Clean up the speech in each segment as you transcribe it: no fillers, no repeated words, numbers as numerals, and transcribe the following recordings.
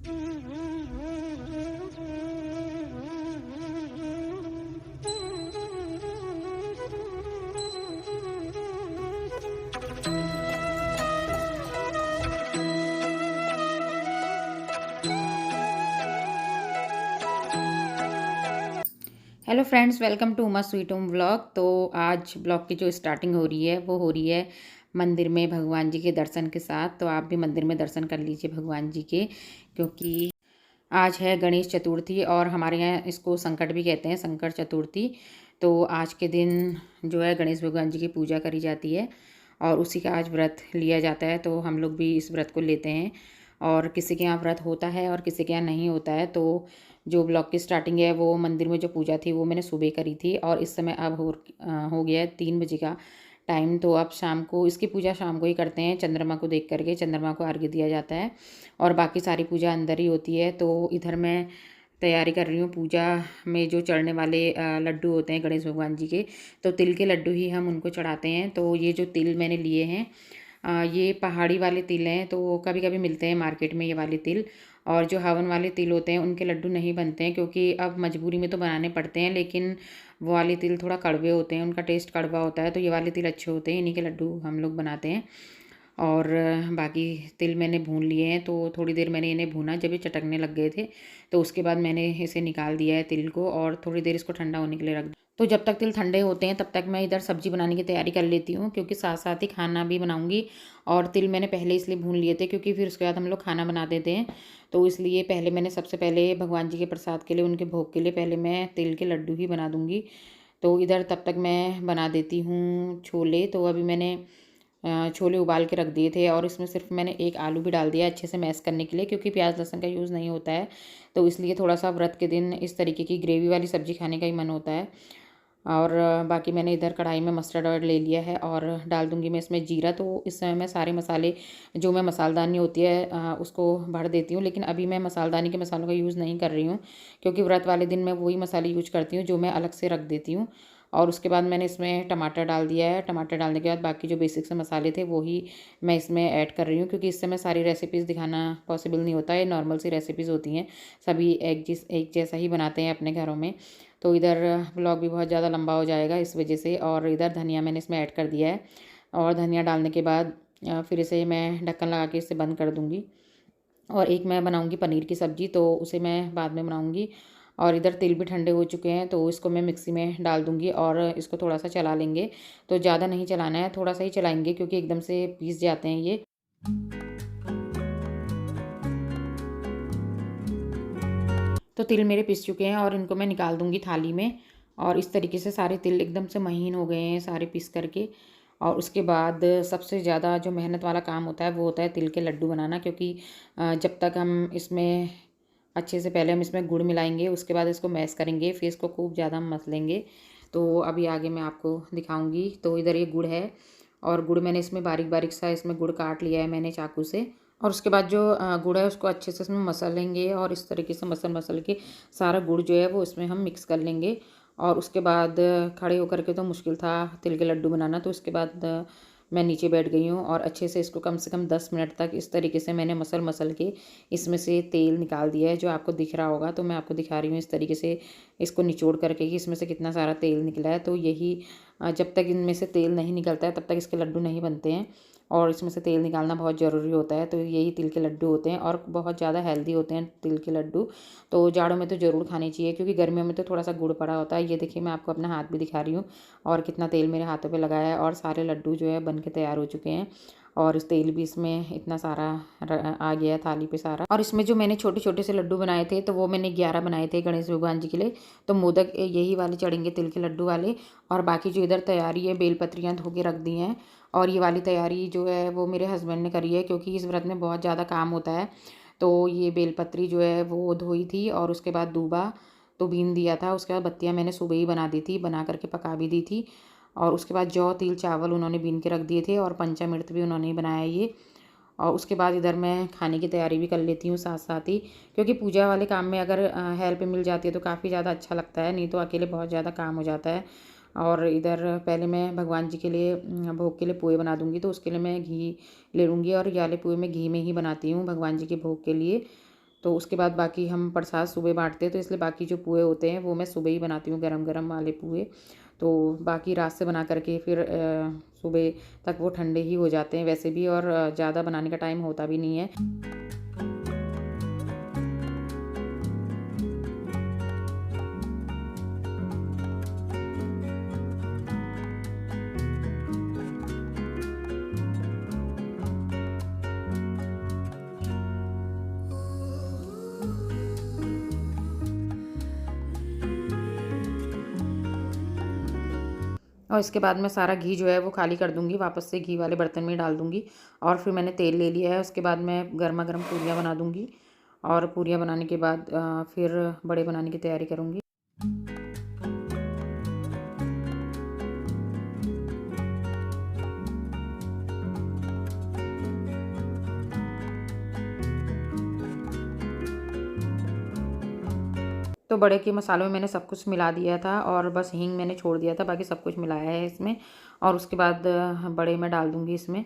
Hello friends, welcome to Uma sweet home vlog. तो आज blog की जो स्टार्टिंग हो रही है वो हो रही है मंदिर में भगवान जी के दर्शन के साथ। तो आप भी मंदिर में दर्शन कर लीजिए भगवान जी के, क्योंकि आज है गणेश चतुर्थी और हमारे यहाँ इसको संकट भी कहते हैं, संकट चतुर्थी। तो आज के दिन जो है गणेश भगवान जी की पूजा करी जाती है और उसी का आज व्रत लिया जाता है। तो हम लोग भी इस व्रत को लेते हैं और किसी के यहाँ व्रत होता है और किसी के यहाँ नहीं होता है। तो जो ब्लॉग की स्टार्टिंग है वो मंदिर में जो पूजा थी वो मैंने सुबह करी थी और इस समय अब हो गया है 3 बजे का टाइम। तो अब शाम को इसकी पूजा शाम को ही करते हैं, चंद्रमा को देख करके चंद्रमा को अर्घ्य दिया जाता है और बाकी सारी पूजा अंदर ही होती है। तो इधर मैं तैयारी कर रही हूँ पूजा में जो चढ़ने वाले लड्डू होते हैं गणेश भगवान जी के, तो तिल के लड्डू ही हम उनको चढ़ाते हैं। तो ये जो तिल मैंने लिए हैं ये पहाड़ी वाले तिल हैं, तो कभी कभी मिलते हैं मार्केट में ये वाले तिल। और जो हवन वाले तिल होते हैं उनके लड्डू नहीं बनते हैं, क्योंकि अब मजबूरी में तो बनाने पड़ते हैं, लेकिन वो वाले तिल थोड़ा कड़वे होते हैं, उनका टेस्ट कड़वा होता है। तो ये वाले तिल अच्छे होते हैं, इन्हीं के लड्डू हम लोग बनाते हैं। और बाकी तिल मैंने भून लिए हैं। तो थोड़ी देर मैंने इन्हें भूना, जब ये चटकने लग गए थे तो उसके बाद मैंने इसे निकाल दिया है तिल को और थोड़ी देर इसको ठंडा होने के लिए रख दिया। तो जब तक तिल ठंडे होते हैं तब तक मैं इधर सब्जी बनाने की तैयारी कर लेती हूँ, क्योंकि साथ साथ ही खाना भी बनाऊँगी। और तिल मैंने पहले इसलिए भून लिए थे क्योंकि फिर उसके बाद हम लोग खाना बना देते हैं। तो इसलिए पहले मैंने सबसे पहले भगवान जी के प्रसाद के लिए, उनके भोग के लिए पहले मैं तिल के लड्डू ही बना दूँगी। तो इधर तब तक मैं बना देती हूँ छोले। तो अभी मैंने छोले उबाल के रख दिए थे और इसमें सिर्फ मैंने एक आलू भी डाल दिया अच्छे से मैश करने के लिए, क्योंकि प्याज लहसुन का यूज़ नहीं होता है। तो इसलिए थोड़ा सा व्रत के दिन इस तरीके की ग्रेवी वाली सब्ज़ी खाने का ही मन होता है। और बाकी मैंने इधर कढ़ाई में मस्टर्ड ऑयल ले लिया है और डाल दूंगी मैं इसमें जीरा। तो इस समय मैं सारे मसाले जो मैं मसालदानी होती है उसको भर देती हूँ, लेकिन अभी मैं मसालदानी के मसालों का यूज़ नहीं कर रही हूँ, क्योंकि व्रत वाले दिन मैं वही मसाले यूज करती हूँ जो मैं अलग से रख देती हूँ। और उसके बाद मैंने इसमें टमाटर डाल दिया है। टमाटर डालने के बाद बाकी जो बेसिक से मसाले थे वो ही मैं इसमें ऐड कर रही हूँ, क्योंकि इससे मैं सारी रेसिपीज़ दिखाना पॉसिबल नहीं होता है, नॉर्मल सी रेसिपीज़ होती हैं, सभी एक जैसा ही बनाते हैं अपने घरों में। तो इधर ब्लॉग भी बहुत ज़्यादा लंबा हो जाएगा इस वजह से। और इधर धनिया मैंने इसमें ऐड कर दिया है और धनिया डालने के बाद फिर इसे मैं ढक्कन लगा के इसे बंद कर दूँगी। और एक मैं बनाऊँगी पनीर की सब्ज़ी, तो उसे मैं बाद में बनाऊँगी। और इधर तिल भी ठंडे हो चुके हैं, तो इसको मैं मिक्सी में डाल दूँगी और इसको थोड़ा सा चला लेंगे। तो ज़्यादा नहीं चलाना है, थोड़ा सा ही चलाएँगे, क्योंकि एकदम से पीस जाते हैं ये। तो तिल मेरे पिस चुके हैं और इनको मैं निकाल दूँगी थाली में। और इस तरीके से सारे तिल एकदम से महीन हो गए हैं सारे पीस करके। और उसके बाद सबसे ज़्यादा जो मेहनत वाला काम होता है वो होता है तिल के लड्डू बनाना, क्योंकि जब तक हम इसमें अच्छे से, पहले हम इसमें गुड़ मिलाएंगे, उसके बाद इसको मैश करेंगे, फिर इसको खूब ज़्यादा हम मसलेंगे। तो अभी आगे मैं आपको दिखाऊंगी। तो इधर ये गुड़ है और गुड़ मैंने इसमें बारीक बारीक सा इसमें गुड़ काट लिया है मैंने चाकू से। और उसके बाद जो गुड़ है उसको अच्छे से इसमें मसलेंगे और इस तरीके से मसल मसल के सारा गुड़ जो है वो इसमें हम मिक्स कर लेंगे। और उसके बाद खड़े होकर के तो मुश्किल था तिल के लड्डू बनाना, तो उसके बाद मैं नीचे बैठ गई हूँ और अच्छे से कम 10 मिनट तक इस तरीके से मैंने मसल मसल के इसमें से तेल निकाल दिया है, जो आपको दिख रहा होगा। तो मैं आपको दिखा रही हूँ इस तरीके से इसको निचोड़ करके कि इसमें से कितना सारा तेल निकला है। तो यही जब तक इनमें से तेल नहीं निकलता है तब तक इसके लड्डू नहीं बनते हैं, और इसमें से तेल निकालना बहुत ज़रूरी होता है। तो यही तिल के लड्डू होते हैं और बहुत ज़्यादा हेल्दी होते हैं तिल के लड्डू। तो जाड़ों में तो ज़रूर खाने चाहिए, क्योंकि गर्मियों में तो थोड़ा सा गुड़ पड़ा होता है। ये देखिए मैं आपको अपना हाथ भी दिखा रही हूँ और कितना तेल मेरे हाथों पे लगाया है और सारे लड्डू जो है बन के तैयार हो चुके हैं। और इस तेल भी इसमें इतना सारा आ गया है थाली पे सारा। और इसमें जो मैंने छोटे छोटे से लड्डू बनाए थे तो वो मैंने 11 बनाए थे गणेश भगवान जी के लिए। तो मोदक यही वाले चढ़ेंगे तिल के लड्डू वाले। और बाकी जो इधर तैयारी है, बेलपत्रियाँ धो के रख दी हैं और ये वाली तैयारी जो है वो मेरे हस्बैंड ने करी है, क्योंकि इस व्रत में बहुत ज़्यादा काम होता है। तो ये बेलपत्री जो है वो धोई थी और उसके बाद दूबा तो बीन दिया था। उसके बाद बत्तियाँ मैंने सुबह ही बना दी थी, बना करके पका भी दी थी। और उसके बाद जौ तिल चावल उन्होंने बीन के रख दिए थे और पंचामृत भी उन्होंने ही बनाया ये। और उसके बाद इधर मैं खाने की तैयारी भी कर लेती हूँ साथ साथ ही, क्योंकि पूजा वाले काम में अगर हेल्प मिल जाती है तो काफ़ी ज़्यादा अच्छा लगता है, नहीं तो अकेले बहुत ज़्यादा काम हो जाता है। और इधर पहले मैं भगवान जी के लिए भोग के लिए पोहे बना दूँगी, तो उसके लिए मैं घी ले लूँगी और ये वाले पोहे मैं घी में ही बनाती हूँ भगवान जी के भोग के लिए। तो उसके बाद बाकी हम प्रसाद सुबह बाँटते हैं, तो इसलिए बाकी जो पुए होते हैं वो मैं सुबह ही बनाती हूँ, गरम-गरम वाले पुए। तो बाकी रात से बना कर के फिर सुबह तक वो ठंडे ही हो जाते हैं वैसे भी, और ज़्यादा बनाने का टाइम होता भी नहीं है। और इसके बाद मैं सारा घी जो है वो खाली कर दूँगी, वापस से घी वाले बर्तन में डाल दूँगी। और फिर मैंने तेल ले लिया है, उसके बाद मैं गरमा-गरम पूरियाँ बना दूँगी, और पूरियाँ बनाने के बाद फिर बड़े बनाने की तैयारी करूँगी। तो बड़े के मसालों में मैंने सब कुछ मिला दिया था, और बस हींग मैंने छोड़ दिया था, बाकी सब कुछ मिलाया है इसमें। और उसके बाद बड़े मैं डाल दूँगी इसमें।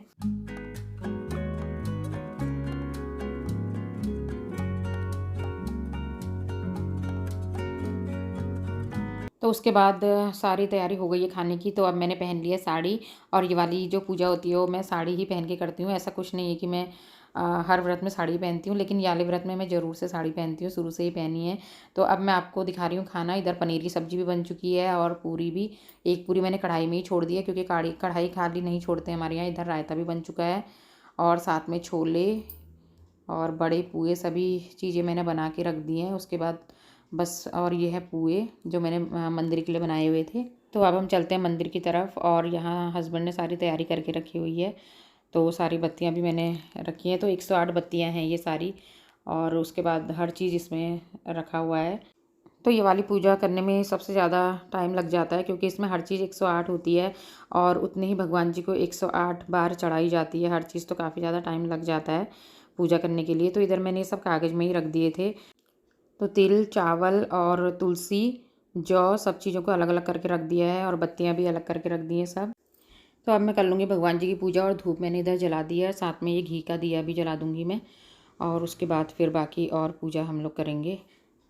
तो उसके बाद सारी तैयारी हो गई है खाने की, तो अब मैंने पहन ली है साड़ी। और ये वाली जो पूजा होती है वो मैं साड़ी ही पहन के करती हूँ। ऐसा कुछ नहीं है कि मैं हर व्रत में साड़ी पहनती हूँ, लेकिन ये वाले व्रत में मैं ज़रूर से साड़ी पहनती हूँ, शुरू से ही पहनी है। तो अब मैं आपको दिखा रही हूँ खाना। इधर पनीर की सब्ज़ी भी बन चुकी है, और पूरी भी, एक पूरी मैंने कढ़ाई में ही छोड़ दी है, क्योंकि कढ़ाई खाली नहीं छोड़ते हमारे यहाँ। इधर रायता भी बन चुका है, और साथ में छोले और बड़े पुए, सभी चीज़ें मैंने बना के रख दी हैं। उसके बाद बस, और ये है पुए जो मैंने मंदिर के लिए बनाए हुए थे। तो अब हम चलते हैं मंदिर की तरफ, और यहाँ हस्बैंड ने सारी तैयारी करके रखी हुई है। तो सारी बत्तियाँ भी मैंने रखी हैं, तो 108 बत्तियाँ हैं ये सारी, और उसके बाद हर चीज़ इसमें रखा हुआ है। तो ये वाली पूजा करने में सबसे ज़्यादा टाइम लग जाता है, क्योंकि इसमें हर चीज़ 108 होती है, और उतने ही भगवान जी को 108 बार चढ़ाई जाती है हर चीज़। तो काफ़ी ज़्यादा टाइम लग जाता है पूजा करने के लिए। तो इधर मैंने ये सब कागज़ में ही रख दिए थे। तो तिल, चावल और तुलसी, जौ, सब चीज़ों को अलग अलग करके रख दिया है, और बत्तियाँ भी अलग करके रख दी हैं सब। तो अब मैं कर लूँगी भगवान जी की पूजा, और धूप मैंने इधर जला दिया है, साथ में ये घी का दिया भी जला दूँगी मैं। और उसके बाद फिर बाकी और पूजा हम लोग करेंगे।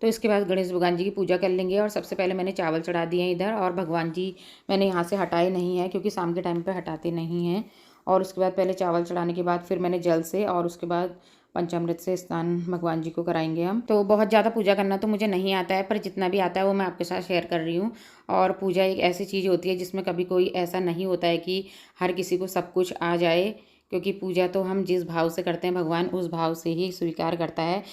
तो इसके बाद गणेश भगवान जी की पूजा कर लेंगे। और सबसे पहले मैंने चावल चढ़ा दिए हैं इधर, और भगवान जी मैंने यहाँ से हटाए नहीं हैं, क्योंकि शाम के टाइम पे हटाते नहीं हैं। और उसके बाद पहले चावल चढ़ाने के बाद फिर मैंने जल से, और उसके बाद पंचामृत से स्नान भगवान जी को कराएंगे हम। तो बहुत ज़्यादा पूजा करना तो मुझे नहीं आता है, पर जितना भी आता है वो मैं आपके साथ शेयर कर रही हूँ। और पूजा एक ऐसी चीज़ होती है जिसमें कभी कोई ऐसा नहीं होता है कि हर किसी को सब कुछ आ जाए, क्योंकि पूजा तो हम जिस भाव से करते हैं भगवान उस भाव से ही स्वीकार करता है।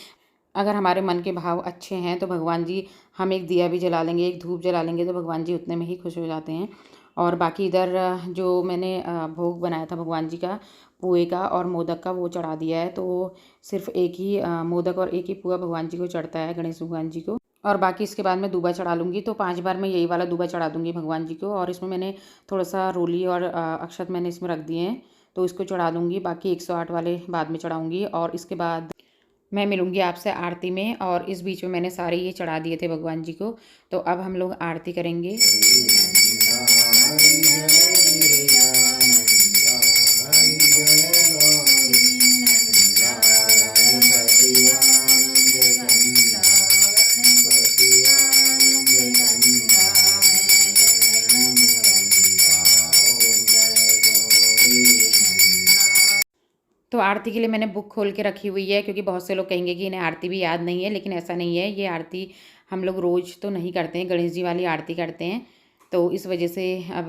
अगर हमारे मन के भाव अच्छे हैं तो भगवान जी, हम एक दिया भी जला लेंगे, एक धूप जला लेंगे, तो भगवान जी उतने में ही खुश हो जाते हैं। और बाकी इधर जो मैंने भोग बनाया था भगवान जी का, पुए का और मोदक का, वो चढ़ा दिया है। तो सिर्फ एक ही मोदक और एक ही पुआ भगवान जी को चढ़ता है, गणेश भगवान जी को। और बाकी इसके बाद मैं दूबा चढ़ा लूँगी, तो 5 बार मैं यही वाला दूबा चढ़ा दूँगी भगवान जी को। और इसमें मैंने थोड़ा सा रोली और अक्षत मैंने इसमें रख दिए हैं, तो इसको चढ़ा दूँगी। बाकी 108 वाले बाद में चढ़ाऊँगी। और इसके बाद मैं मिलूँगी आपसे आरती में। और इस बीच में मैंने सारे ये चढ़ा दिए थे भगवान जी को। तो अब हम लोग आरती करेंगे। तो आरती के लिए मैंने बुक खोल के रखी हुई है, क्योंकि बहुत से लोग कहेंगे कि इन्हें आरती भी याद नहीं है, लेकिन ऐसा नहीं है। ये आरती हम लोग रोज़ तो नहीं करते हैं, गणेश जी वाली आरती करते हैं। तो इस वजह से अब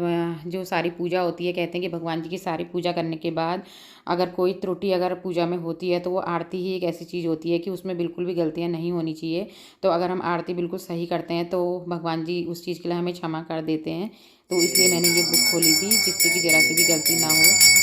जो सारी पूजा होती है, कहते हैं कि भगवान जी की सारी पूजा करने के बाद अगर कोई त्रुटि अगर पूजा में होती है, तो वो आरती ही एक ऐसी चीज़ होती है कि उसमें बिल्कुल भी गलतियाँ नहीं होनी चाहिए। तो अगर हम आरती बिल्कुल सही करते हैं तो भगवान जी उस चीज़ के लिए हमें क्षमा कर देते हैं। तो इसलिए मैंने ये बुक खोली थी, जिससे कि ज़रा सी भी गलती ना हो।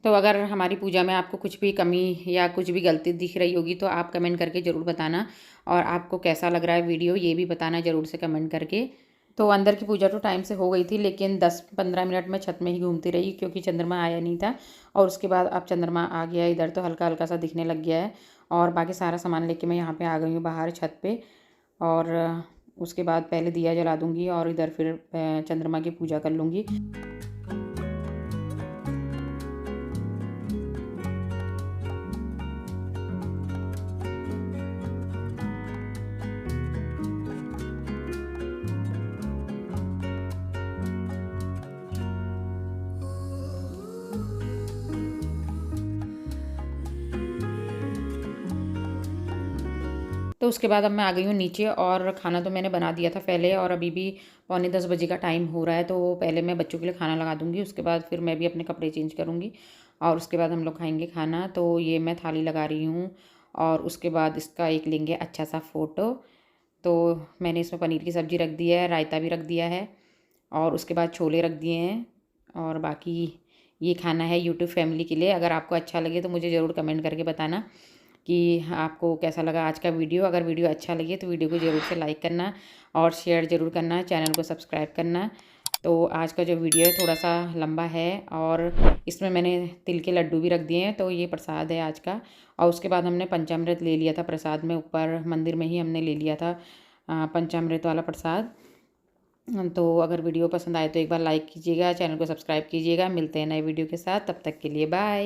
तो अगर हमारी पूजा में आपको कुछ भी कमी या कुछ भी गलती दिख रही होगी, तो आप कमेंट करके ज़रूर बताना। और आपको कैसा लग रहा है वीडियो, ये भी बताना ज़रूर से कमेंट करके। तो अंदर की पूजा तो टाइम से हो गई थी, लेकिन 10-15 मिनट में छत में ही घूमती रही, क्योंकि चंद्रमा आया नहीं था। और उसके बाद अब चंद्रमा आ गया इधर, तो हल्का हल्का सा दिखने लग गया है। और बाकी सारा सामान लेके मैं यहाँ पे आ गई हूँ बाहर छत पे। और उसके बाद पहले दिया जला दूँगी और इधर फिर चंद्रमा की पूजा कर लूँगी। तो उसके बाद अब मैं आ गई हूँ नीचे और खाना तो मैंने बना दिया था पहले, और अभी भी 9:45 बजे का टाइम हो रहा है। तो पहले मैं बच्चों के लिए खाना लगा दूँगी, उसके बाद फिर मैं भी अपने कपड़े चेंज करूँगी और उसके बाद हम लोग खाएँगे खाना। तो ये मैं थाली लगा रही हूँ और उसके बाद इसका एक लेंगे अच्छा सा फ़ोटो। तो मैंने इसमें पनीर की सब्ज़ी रख दी है, रायता भी रख दिया है और उसके बाद छोले रख दिए हैं। और बाकी ये खाना है यूट्यूब फैमिली के लिए। अगर आपको अच्छा लगे तो मुझे ज़रूर कमेंट करके बताना कि आपको कैसा लगा आज का वीडियो। अगर वीडियो अच्छा लगे तो वीडियो को ज़रूर से लाइक करना और शेयर ज़रूर करना, चैनल को सब्सक्राइब करना। तो आज का जो वीडियो है थोड़ा सा लंबा है और इसमें मैंने तिल के लड्डू भी रख दिए हैं। तो ये प्रसाद है आज का। और उसके बाद हमने पंचामृत ले लिया था प्रसाद में, ऊपर मंदिर में ही हमने ले लिया था पंचामृत वाला प्रसाद। तो अगर वीडियो पसंद आए तो एक बार लाइक कीजिएगा, चैनल को सब्सक्राइब कीजिएगा। मिलते हैं नए वीडियो के साथ, तब तक के लिए बाय।